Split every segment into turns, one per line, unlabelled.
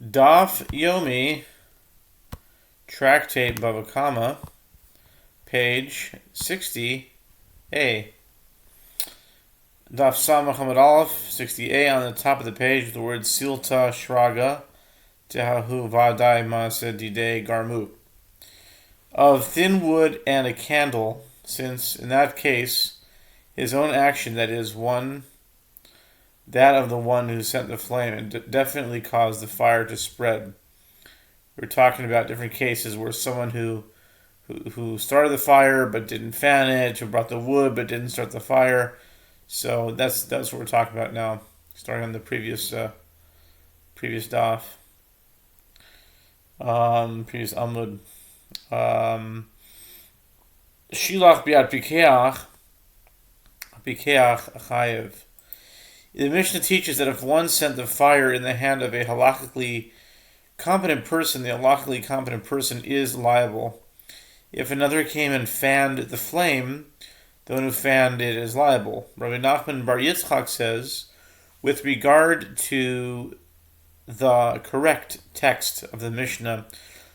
Daf Yomi, Tractate Bava, page 60a. Daf Samach Hamad Aleph, 60a, on the top of the page with the word Silta Shraga, Tehahu Vadai Masa Dide Garmu. Of thin wood and a candle, since in that case his own action, that is, that of the one who sent the flame, and definitely caused the fire to spread. We're talking about different cases where someone who started the fire but didn't fan it, who brought the wood but didn't start the fire. So that's what we're talking about now, starting on the previous daf, previous amud. Shilach biad pikeach chayev. The Mishnah teaches that if one sent the fire in the hand of a halachically competent person, the halachically competent person is liable. If another came and fanned the flame, the one who fanned it is liable. Rabbi Nachman Bar Yitzchak says, with regard to the correct text of the Mishnah,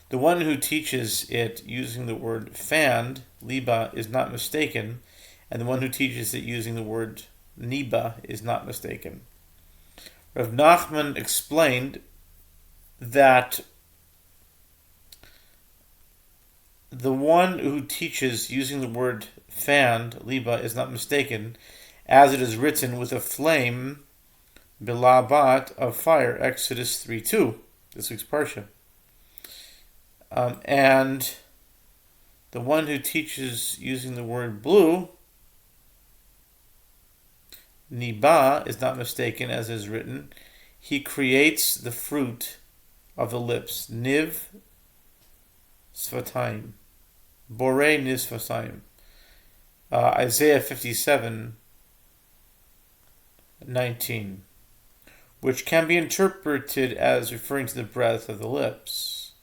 the one who teaches it using the word fanned, liba, is not mistaken, and the one who teaches it using the word niba is not mistaken. Rav Nachman explained that the one who teaches using the word fanned, liba, is not mistaken, as it is written with a flame, bilabat, of fire, Exodus 3:2, this week's parsha. And the one who teaches using the word blue, niba, is not mistaken, as is written, he creates the fruit of the lips, niv svatayim, borei niv svatayim. Isaiah 57:19, which can be interpreted as referring to the breath of the lips.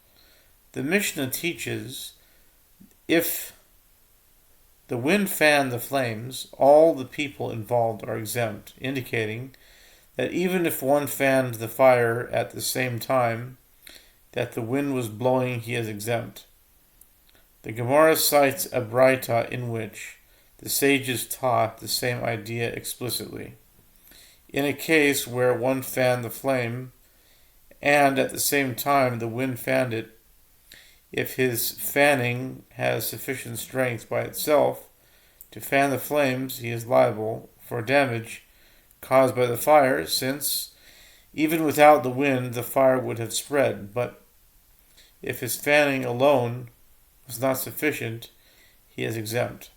The Mishnah teaches, if the wind fanned the flames, all the people involved are exempt, indicating that even if one fanned the fire at the same time that the wind was blowing, he is exempt. The Gemara cites a Braita in which the sages taught the same idea explicitly. In a case where one fanned the flame and at the same time the wind fanned it, if his fanning has sufficient strength by itself to fan the flames, he is liable for damage caused by the fire, since even without the wind the fire would have spread. But if his fanning alone was not sufficient, he is exempt.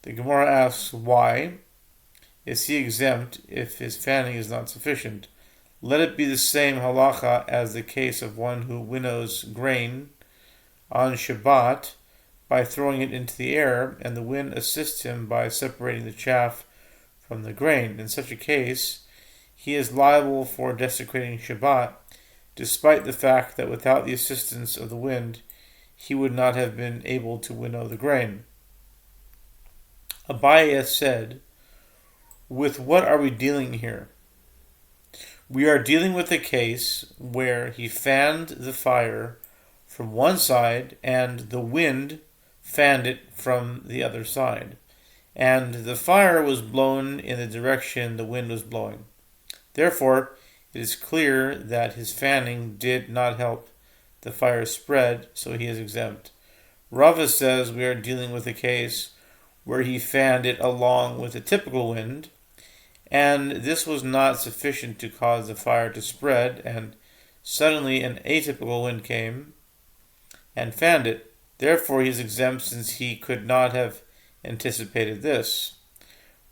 The Gemara asks, why is he exempt if his fanning is not sufficient? Let it be the same halacha as the case of one who winnows grain on Shabbat by throwing it into the air, and the wind assists him by separating the chaff from the grain. In such a case, he is liable for desecrating Shabbat, despite the fact that without the assistance of the wind, he would not have been able to winnow the grain. Abaye said, with what are we dealing here? We are dealing with a case where he fanned the fire from one side and the wind fanned it from the other side, and the fire was blown in the direction the wind was blowing. Therefore, it is clear that his fanning did not help the fire spread, so he is exempt. Rava says we are dealing with a case where he fanned it along with a typical wind, and this was not sufficient to cause the fire to spread, and suddenly an atypical wind came and fanned it. Therefore he is exempt, since he could not have anticipated this.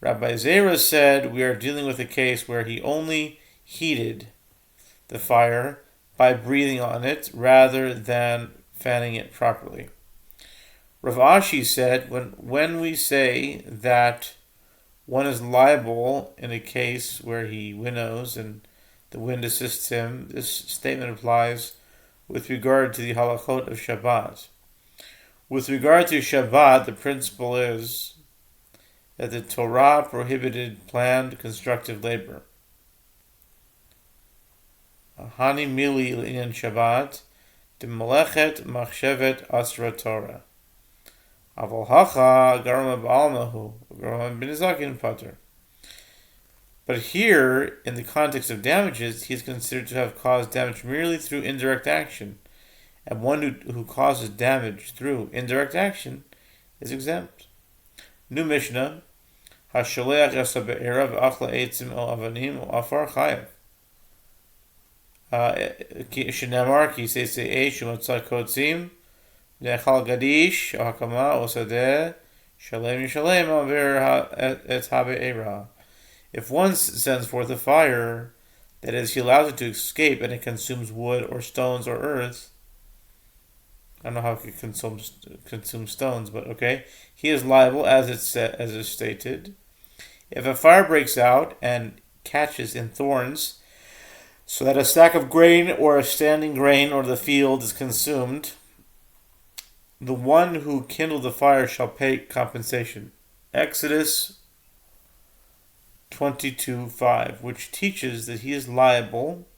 Rabbi Zera said we are dealing with a case where he only heated the fire by breathing on it rather than fanning it properly. Rav Ashi said when we say that one is liable in a case where he winnows and the wind assists him, this statement applies with regard to the halachot of Shabbat. With regard to Shabbat, the principle is that the Torah prohibited planned constructive labor. Hani mili l'inyan Shabbat, de melechet machshevet asra Torah. Aval hacha garma ba'almahu, garma b'nizakin pater. But here, in the context of damages, he is considered to have caused damage merely through indirect action, and one who causes damage through indirect action is exempt. New Mishnah, Hasholeach yasa be'era v'achla eitzim o avanim o afar chayav. Shenamar ki seisei eish u'matzah kotzim ne'echal gadish o hakama o sadeh shalem yishalem aver et habe'era. If one sends forth a fire, that is, he allows it to escape and it consumes wood or stones or earth. I don't know how it can consume stones, but okay. He is liable, as is stated. If a fire breaks out and catches in thorns, so that a sack of grain or a standing grain or the field is consumed, the one who kindled the fire shall pay compensation. Exodus 22:5, which teaches that he is liable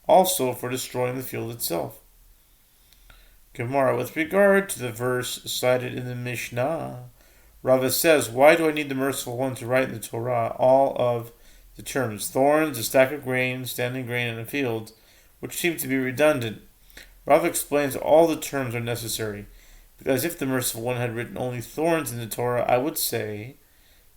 also for destroying the field itself. Gemara, with regard to the verse cited in the Mishnah, Rava says, why do I need the merciful one to write in the Torah all of the terms, thorns, a stack of grain, standing grain in a field, which seem to be redundant? Rava explains all the terms are necessary, because if the merciful one had written only thorns in the Torah, I would say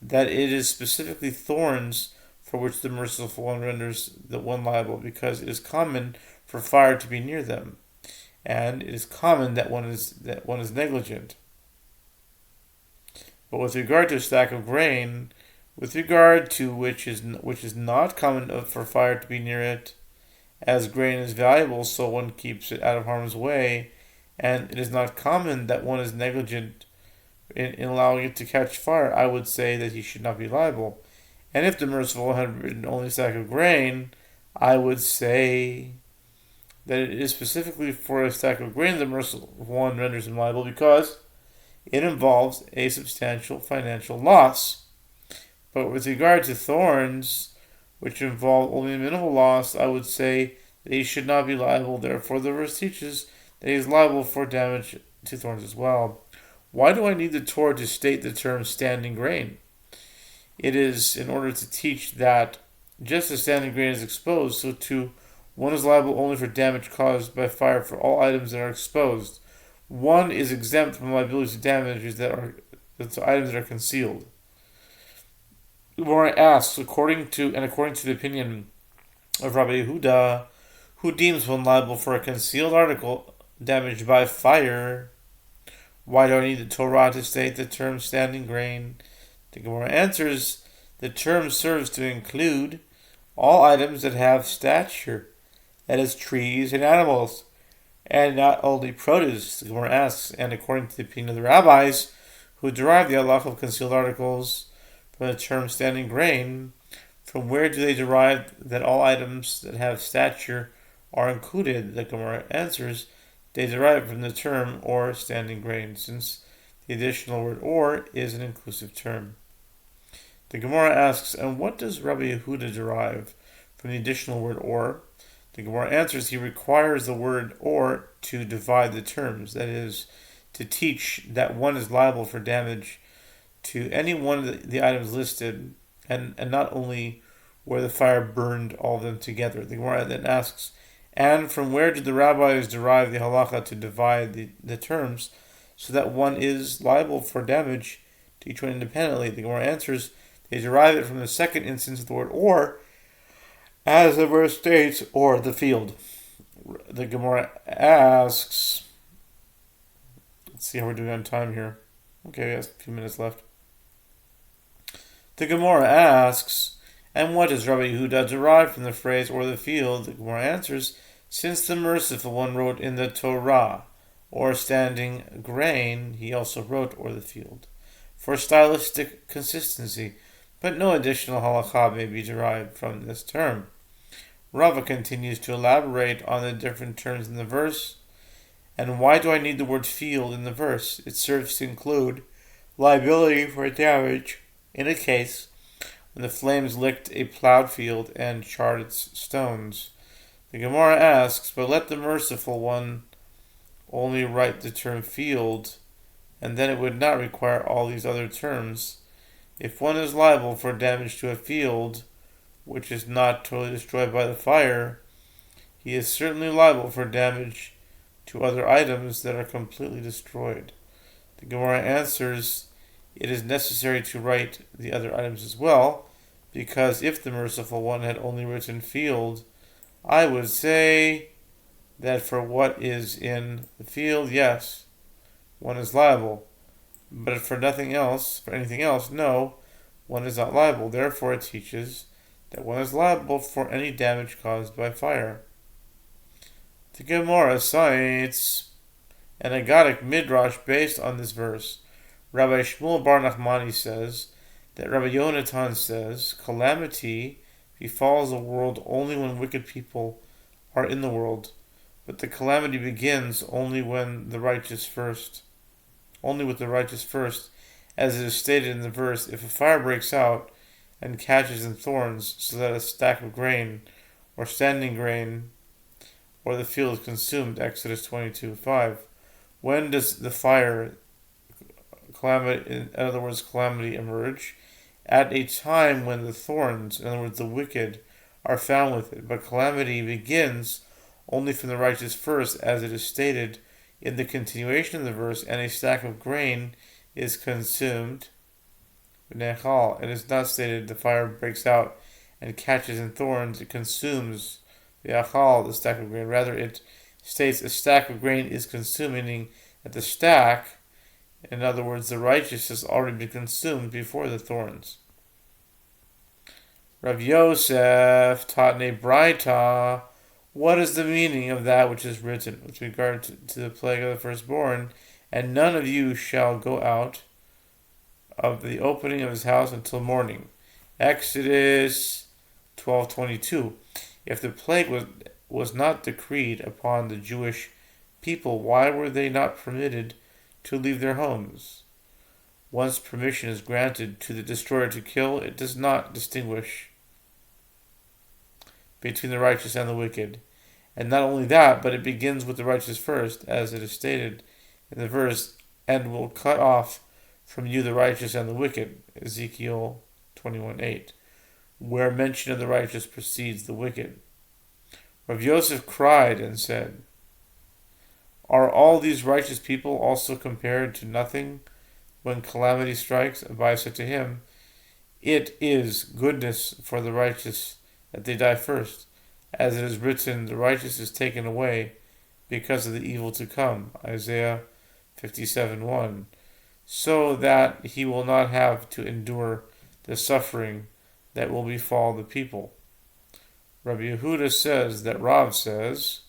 that it is specifically thorns for which the merciful one renders the one liable, because it is common for fire to be near them, and it is common that one is negligent. But with regard to a stack of grain, with regard to which is not common for fire to be near it, as grain is valuable, so one keeps it out of harm's way, and it is not common that one is negligent in allowing it to catch fire, I would say that he should not be liable. And if the merciful had written only a sack of grain, I would say that it is specifically for a stack of grain the merciful one renders him liable, because it involves a substantial financial loss. But with regard to thorns, which involve only a minimal loss, I would say that he should not be liable. Therefore, the verse teaches that he is liable for damage to thorns as well. Why do I need the Torah to state the term standing grain? It is in order to teach that just as standing grain is exposed, so too one is liable only for damage caused by fire for all items that are exposed. One is exempt from liability to damages to items that are concealed. Gemara asks, according to the opinion of Rabbi Yehuda, who deems one liable for a concealed article damaged by fire, why do I need the Torah to state the term standing grain? The Gemara answers, the term serves to include all items that have stature, that is, trees and animals, and not only produce. The Gemara asks, and according to the opinion of the rabbis, who derive the halacha of concealed articles from the term standing grain, from where do they derive that all items that have stature are included? The Gemara answers, they derive from the term or standing grain, since the additional word or is an inclusive term. The Gemara asks, and what does Rabbi Yehuda derive from the additional word or? The Gemara answers, he requires the word or to divide the terms, that is, to teach that one is liable for damage to any one of the items listed, and not only where the fire burned all of them together. The Gemara then asks, and from where did the rabbis derive the halacha to divide the terms so that one is liable for damage to each one independently? The Gemara answers, they derive it from the second instance of the word or, as the verse states, or the field. The Gemara asks, let's see how we're doing on time here. Okay, we have a few minutes left. The Gemara asks, and what does Rabbi Yehuda derive from the phrase or the field? The Gemara answers, since the merciful one wrote in the Torah or standing grain, he also wrote or the field, for stylistic consistency, but no additional halakha may be derived from this term. Rava continues to elaborate on the different terms in the verse. And why do I need the word field in the verse? It serves to include liability for damage in a case when the flames licked a plowed field and charred its stones. The Gemara asks, but let the merciful one only write the term field, and then it would not require all these other terms. If one is liable for damage to a field, which is not totally destroyed by the fire, he is certainly liable for damage to other items that are completely destroyed. The Gemara answers, it is necessary to write the other items as well, because if the merciful one had only written field, I would say that for what is in the field, yes, one is liable. But for anything else, no, one is not liable. Therefore, it teaches that one is liable for any damage caused by fire. The Gemara cites an Agadic midrash based on this verse. Rabbi Shmuel Bar Nachmani says that Rabbi Yonatan says, calamity befalls the world only when wicked people are in the world, but the calamity begins only with the righteous first, as it is stated in the verse, if a fire breaks out and catches in thorns, so that a stack of grain, or standing grain, or the field is consumed, Exodus 22:5. When does the fire, calamity emerge? At a time when the thorns, in other words, the wicked, are found with it. But calamity begins only from the righteous first, as it is stated in the continuation of the verse, and a stack of grain is consumed. It is not stated the fire breaks out and catches in thorns, it consumes the stack of grain. Rather, it states a stack of grain is consumed, meaning that the stack, in other words, the righteous, has already been consumed before the thorns. Rav Yosef taught in a Braita, what is the meaning of that which is written with regard to the plague of the firstborn? And none of you shall go out of the opening of his house until morning. Exodus 12:22. If the plague was not decreed upon the Jewish people, why were they not permitted to leave their homes? Once permission is granted to the destroyer to kill, it does not distinguish between the righteous and the wicked. And not only that, but it begins with the righteous first, as it is stated in the verse, and will cut off from you the righteous and the wicked, Ezekiel 21:8, where mention of the righteous precedes the wicked. Rav Yosef cried and said, are all these righteous people also compared to nothing when calamity strikes? Abai said to him, it is goodness for the righteous that they die first. As it is written, the righteous is taken away because of the evil to come. Isaiah 57:1. So that he will not have to endure the suffering that will befall the people. Rabbi Yehuda says that Rav says,